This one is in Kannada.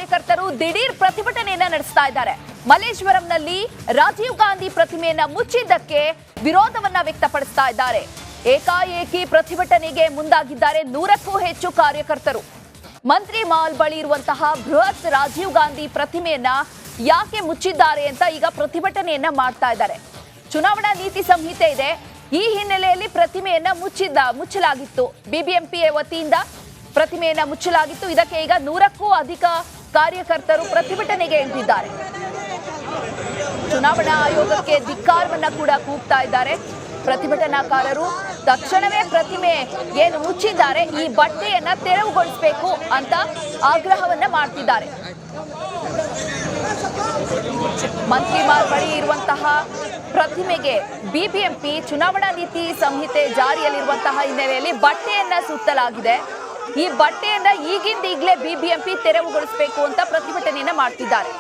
ಕಾರ್ಯಕರ್ತರು ದಿಢೀರ್ ಪ್ರತಿಭಟನೆಯನ್ನ ನಡೆಸ್ತಾ ಇದ್ದಾರೆ. ಮಲ್ಲೇಶ್ವರಂನಲ್ಲಿ ರಾಜೀವ್ ಗಾಂಧಿ ಪ್ರತಿಮೆಯನ್ನ ಮುಚ್ಚಿದ್ದಕ್ಕೆ ವಿರೋಧವನ್ನ ವ್ಯಕ್ತಪಡಿಸ್ತಾ ಇದ್ದಾರೆ. ಏಕಾಏಕಿ ಪ್ರತಿಭಟನೆಗೆ ಮುಂದಾಗಿದ್ದಾರೆ 100ಕ್ಕೂ ಹೆಚ್ಚು ಕಾರ್ಯಕರ್ತರು. ಮಂತ್ರಿ ಮಾಲ್ ಬಳಿ ಇರುವಂತಹ ಬೃಹತ್ ರಾಜೀವ್ ಗಾಂಧಿ ಪ್ರತಿಮೆಯನ್ನ ಯಾಕೆ ಮುಚ್ಚಿದ್ದಾರೆ ಅಂತ ಈಗ ಪ್ರತಿಭಟನೆಯನ್ನ ಮಾಡ್ತಾ ಇದ್ದಾರೆ. ಚುನಾವಣಾ ನೀತಿ ಸಂಹಿತೆ ಇದೆ. ಈ ಹಿನ್ನೆಲೆಯಲ್ಲಿ ಪ್ರತಿಮೆಯನ್ನ ಮುಚ್ಚಲಾಗಿತ್ತು. ಬಿಬಿಎಂಪಿ ವತಿಯಿಂದ ಪ್ರತಿಮೆಯನ್ನ ಮುಚ್ಚಲಾಗಿತ್ತು. ಇದಕ್ಕೆ ಈಗ 100ಕ್ಕೂ ಅಧಿಕ ಕಾರ್ಯಕರ್ತರು ಪ್ರತಿಭಟನೆಗೆ ಇಳಿದಿದ್ದಾರೆ. ಚುನಾವಣಾ ಆಯೋಗಕ್ಕೆ ಧಿಕ್ಕಾರವನ್ನ ಕೂಡ ಕೂಗ್ತಾ ಇದ್ದಾರೆ ಪ್ರತಿಭಟನಾಕಾರರು. ತಕ್ಷಣವೇ ಪ್ರತಿಮೆ ಏನು ಮುಚ್ಚಿದ್ದಾರೆ ಈ ಬಟ್ಟೆಯನ್ನ ತೆರವುಗೊಳಿಸಬೇಕು ಅಂತ ಆಗ್ರಹವನ್ನ ಮಾಡ್ತಿದ್ದಾರೆ. ಮಂತ್ರಿ ಮಾಲ್ ಬಳಿ ಇರುವಂತಹ ಪ್ರತಿಮೆಗೆ ಬಿಬಿಎಂಪಿ ಚುನಾವಣಾ ನೀತಿ ಸಂಹಿತೆ ಜಾರಿಯಲ್ಲಿರುವಂತಹ ಹಿನ್ನೆಲೆಯಲ್ಲಿ ಬಟ್ಟೆಯನ್ನ ಸುತ್ತಲಾಗಿದೆ. ಈ ಬಟ್ಟೆಯನ್ನ ಈಗಿಂದೀಗ್ಲೇ ಬಿಬಿಎಂಪಿ ತೆರವುಗೊಳಿಸಬೇಕು ಅಂತ ಪ್ರತಿಭಟನೆಯನ್ನ ಮಾಡ್ತಿದ್ದಾರೆ.